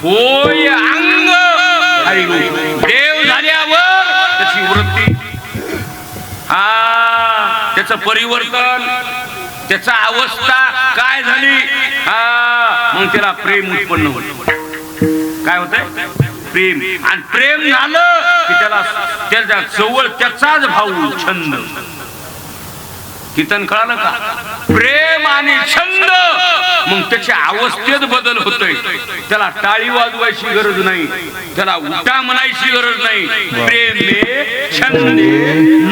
होय अंग देव झाल्यावर त्याची वृत्ती, त्याचं परिवर्तन, त्याचा अवस्था काय झाली, मग त्याला प्रेम उत्पन्न होत. काय होतंय? प्रेम. आणि प्रेम झालं की त्याला त्याच्या जवळ त्याचाच भाऊ छंद. कीर्तन कळालं का? प्रेम आणि छंद, मग त्याच्या अवस्थेत बदल होतोय. त्याला टाळी वाजवायची गरज नाही, त्याला उठा म्हणायची गरज नाही. प्रेमे छंदे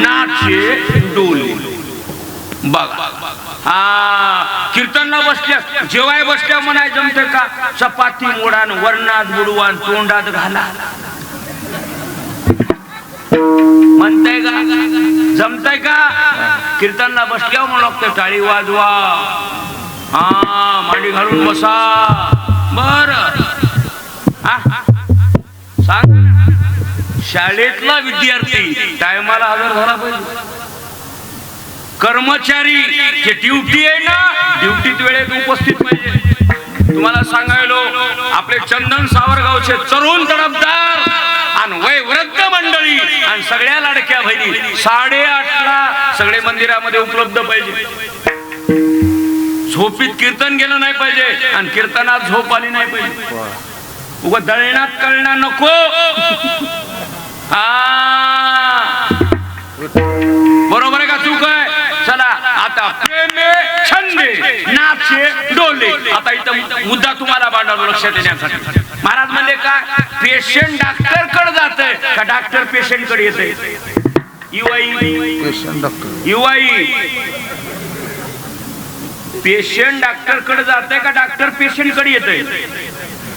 नाचे डोले. बघा कीर्तनला बसल्या जेवाय बसल्या म्हणाय जमते का? चपाती मोडान वरणात बुडवान तोंडात घाला म्हणताय का? जमताय का? कीर्तनला बसल्या म्हणून लागतं टाळी वाजवा, मांडी घालून बसा. बर सांग, शाळेतला विद्यार्थी टायमाला हजर झाला पाहिजे. कर्मचारी जे ड्युटी आहे ना, ड्युटीत वेळेत उपस्थित पाहिजे. तुम्हाला सांगायलो, आपले चंदन सावरगावचे तरुण तडफदार आणि वयोवृद्ध मंडळी आणि सगळ्या लाडक्या बहिणी 8:30ला सगळे मंदिरामध्ये उपलब्ध पाहिजे. झोपीत कीर्तन गेलं नाही पाहिजे आणि कीर्तनात झोप आली नाही पाहिजे. उगा दळण्यात कळणार नको. बरोबर आहे का? चूक आहे? चला आता प्रेमे छंदे नाचे डोले. आता इथं मुद्दा तुम्हाला मांडवला लक्षात येण्यासाठी. महाराज म्हणले का पेशंट डॉक्टर कडे जाते का डॉक्टर पेशंट कडे येते? युवाई पेशंट डॉक्टर कडे जाते का डॉक्टर पेशंट कडे येते?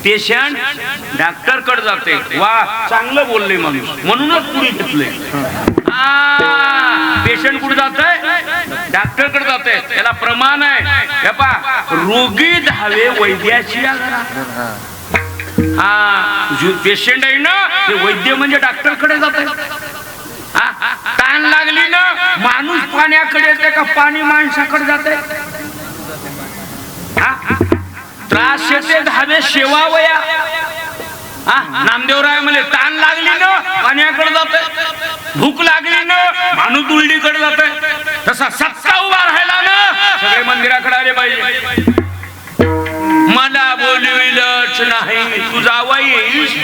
पेशंट डॉक्टर कडे जाते. वा, चांगलं बोलले माणूस, म्हणूनच पुढे घेतले. पेशंट कुठे जातोय? डॉक्टर कडे जातोय. त्याला प्रमाण आहे. रोगी धावे वैद्याची. पेशंट आहे ना, ते वैद्य म्हणजे डॉक्टर कडे जाते. ताण लागली ना, माणूस पाण्याकडे येते का पाणी माणसाकडे जाते? त्रास येते धावे शेवावया. नामदेवराय म्हणे ताण लागली ना पाण्याकडे जाते, भूक लागली ना माणूस उलडीकडे जाते. तसा सत्ता उभा राहिला ना सगळे मंदिराकडे आले पाहिजे. मला बोलविलच नाही तुझा वैश,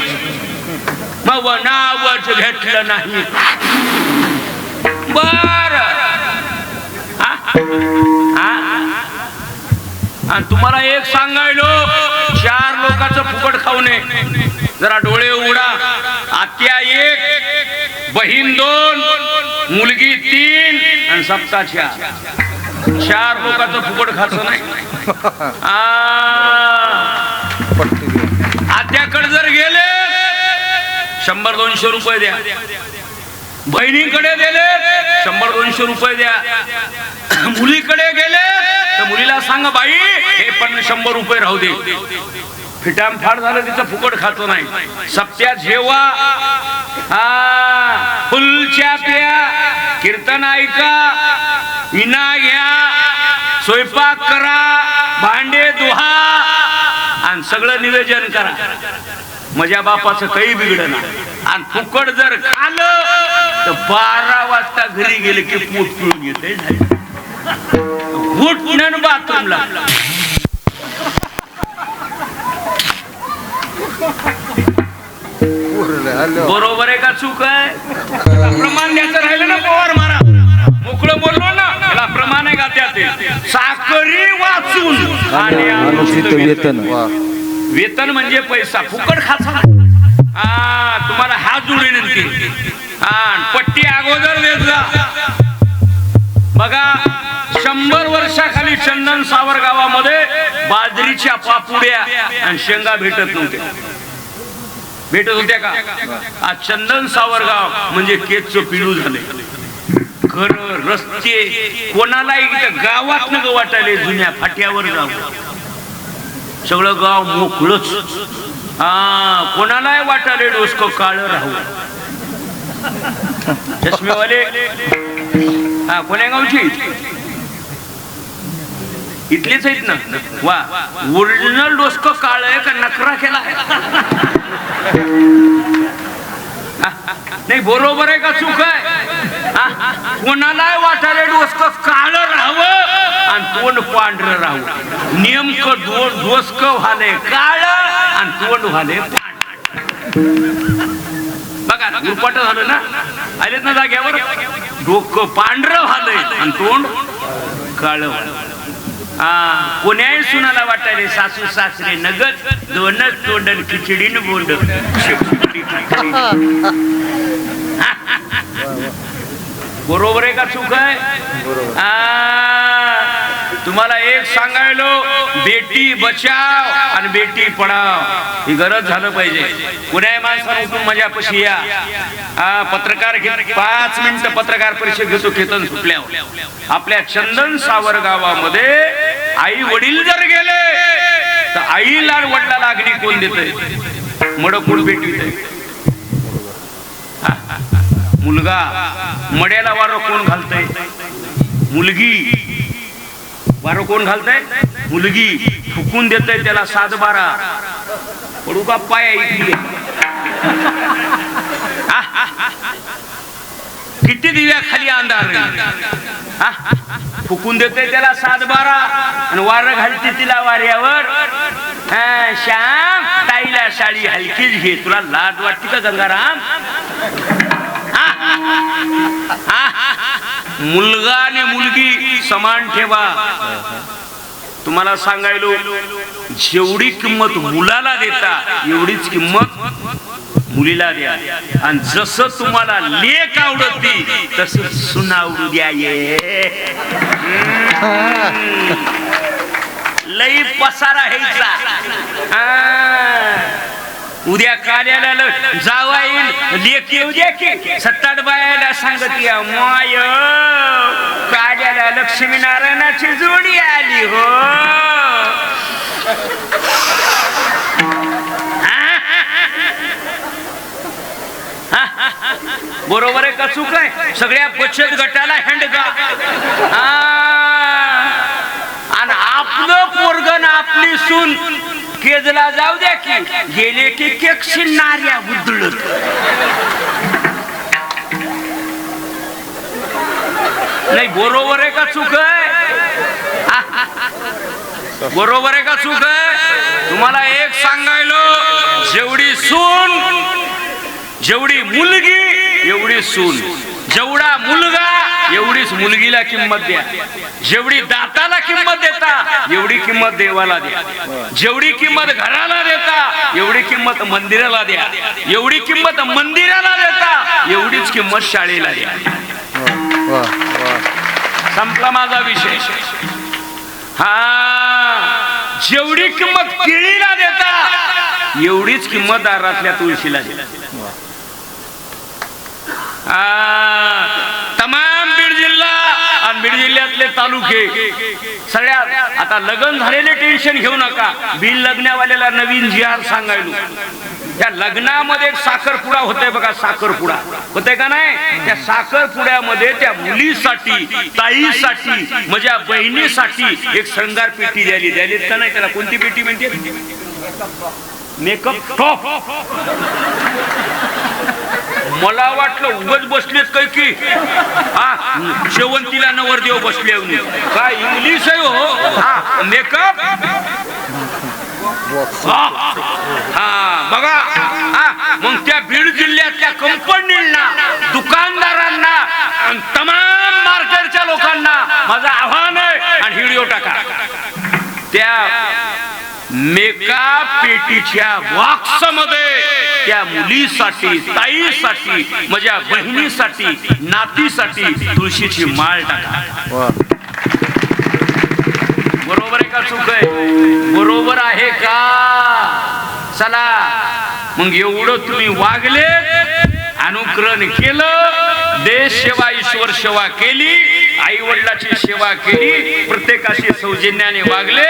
मग नावच घेतलं नाही. बर आणि तुम्हाला एक सांगायलो, 4 लोकांचं फुकट खाऊ नये. जरा डोळे उघडा. आत्या 1, बहीण 2, मुलगी 3 आणि सप्ता 4 लोकांचं फुकट खायचं नाही. आत्याकडे जर गेले 100-200 रुपये द्या. बहिणीकडे गेले 100-200 रुपये द्या. मुलीकडे गेले तर मुलीला सांगा बाई हे पण 100 रुपये राहू दे. फिटाम फाड झालं तिचं फुकट खातो नाही. सप्त्या जेवा, फुलच्या प्या, कीर्तन ऐका, विना घ्या, स्वयंपाक करा, भांडे धुहा आणि सगळं निवेदन करा. माझ्या बापाचं काही बिघडलं. आणि फुकट जर खाल्लं तर 12 वाजता घरी गेले की पोट पिळून येते. उठणं बाथरूमला. बरोबर आहे का चूक आहे? प्रमाण द्यायचं राहिलं ना, पवार मारा. मोकळं बोललो ना, त्याला प्रमाण आहे का? त्यात साखरी वाचून आणि वेतन म्हणजे पैसा. फुकट खाचा. तुम्हाला हात जोडून येते. पट्टी अगोदर देत जा. बघा 100 वर्षाखाली चंदन सावरगावामध्ये बाजरीच्या पापुड्या आणि शेंगा भेटत नव्हत्या. भेटत होत्या का? आज चंदन सावरगाव म्हणजे केजचं पिलू झाले. घर रस्ते कोणालाही गावात न वाटायले. जुन्या फाट्यावर गाव, सगळं गाव मोकळच. कोणालाही वाटायले डोसकं काळ राहू. चष्मेवाले कोण्या गावची? इथलेच आहेत ना वा ओरिजिनल डोसक काळ आहे का नखरा केला आहे नाही बरोबर आहे का चूक आहे कोणाला वाटायला डोसक काळ राहावं आणि तोंड पांढरं राहावं नेमकं डोसक व्हाले काळ आणि तोंड व्हाले बघा गुरपाट झालं ना आलेत ना जाग्यावर डोकं पांढरं झालंय आणि तोंड काळ कोण्याही सुनाला वाटायले सासू सासरे नगद दोनच तोंड खिचडीन बोंड बरोबर आहे का चूक आहे तुम्हाला एक सांगायलो बेटी बचाव आणि बेटी पढाव ही गरज झालं पाहिजे कुणाही माणसाने उठून माझ्यापाशी या पत्रकार 5 मिनिटं पत्रकार परिषद घेतो केतन सुटल्यावर आपल्या चंदन सावर गावामध्ये आई वडील जर गेले तर आईला वडिलाला अग्नी कोण देतंय मड कोण भेटवितंय मुलगा मड्याला वारं कोण घालतंय मुलगी वारं कोण घालतंय मुलगी फुकून देतंय त्याला 7-12 पडू का पाय ऐकली किती दिव्या खाली अंधार फुकून देतंय त्याला 7-12 आणि वारं घालते तिला वाऱ्यावर श्याम ताईला साडी हलकीच घे तुला लाज वाटते का गंगाराम मुलगा आणि मुलगी समान ठेवा तुम्हाला सांगायलो जेवढी किंमत मुलाला देता एवढीच किंमत मुलीला द्या आणि जसं तुम्हाला लेक आवडती तसं सून आवडू द्या लई पसारा ह्याचा उद्या कार्याला जावा येईल लेक येऊ द्या की 7-8 बायाला सांगत या माय कार्याला लक्ष्मीनारायणाची जोडी आली हो बरोबर आहे का चूक आहे सगळ्या बचत गटाला हँडगा आणि आपलं पोरगण आपली सून केजला जाऊ द्या की गेले की केकशी नार्या उधळत नाही बरोबर आहे का चूक आहे बरोबर आहे का चूक आहे तुम्हाला एक सांगायलो जेवढी सून जेवढी मुलगी एवढी सून जेवढा मुलगा एवढीच मुलगीला किंमत द्या जेवढी दाताला किंमत देता एवढी किंमत देवाला द्या जेवढी किंमत घराला देता एवढी किंमत मंदिराला द्या एवढी किंमत मंदिराला देता एवढीच किंमत शाळेला द्या संपला माझा विषय जेवढी किंमत केळीला देता एवढीच किंमत दारातल्या तुळशीला द्या तमाम बीड जिल्हा आणि बीड जिल्ह्यातले तालुके सगळ्या आता लग्न झालेले टेन्शन घेऊ नका बिन लग्नवाल्याला नवीन जिहार सांगायलो त्या लग्नामध्ये साखरपुडा होतोय बघा साखरपुडा होतोय का नाही त्या साखरपुड्यामध्ये त्या मुलीसाठी ताईसाठी माझ्या बहिणीसाठी एक शृंगार पेटी द्याली का नाही त्याला कोणती पेटी म्हणते मेकअप टॉप मला वाटलं उगच बसलेत काय की शेवंतीला नवरदेव बसले काय इंग्लिश आहे हो मेकअप बघा मग त्या बीड जिल्ह्यातल्या कंपनींना दुकानदारांना तमाम मार्केटच्या लोकांना माझं आव्हान आहे आणि व्हिडिओ टाका त्या मेकअप पेटीच्या बॉक्स मध्ये त्या मुलीसाठी ताईसाठी माझ्या बहिणीसाठी नातीसाठी तुळशीची माळ टाका बरोबर आहे का चूक आहे बरोबर आहे का चला मग एवढं तुम्ही वागले अनुकरण केलं देश सेवा ईश्वर सेवा केली आई वडिलाची सेवा केली प्रत्येकाशी सौजन्याने वागले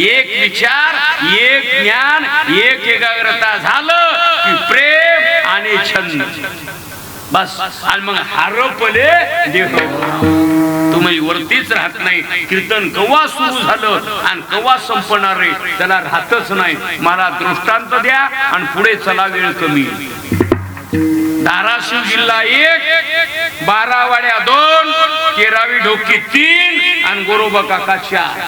एक विचार एक ज्ञान एक एकाग्रता झालं की प्रेम आणि छंद बस. आणि मग हरपले देह तुम्ही वरतीच राहत नाही. कीर्तन कव्हा सुरू झालं आणि कव्हा संपणार रे त्याला राहतच नाही. मला दृष्टांत द्या आणि पुढे चला, वेळ कमी. धाराशिव जिल्हा 1, 12 वाड्या 2, 13वी ढोकी 3 आणि गोरोबा काका 4.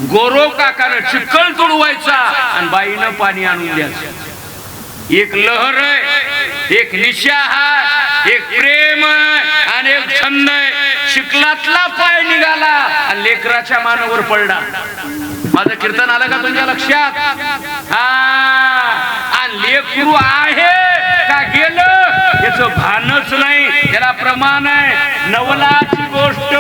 गोरो काकानं चिखल तुडवायचा आणि बाईनं पाणी आणून द्यायचं. एक लहर आहे, एक निशा आहे, एक प्रेम आहे आणि एक छंद आहे. चिखलातला पाय निघाला आणि लेकराच्या मानावर पडला. माझं कीर्तन आलं का तुमच्या लक्षात? हा. आणि लेकरू आहे का गेलं याचं भानच नाही. त्याला प्रमाण आहे. नवलाची गोष्ट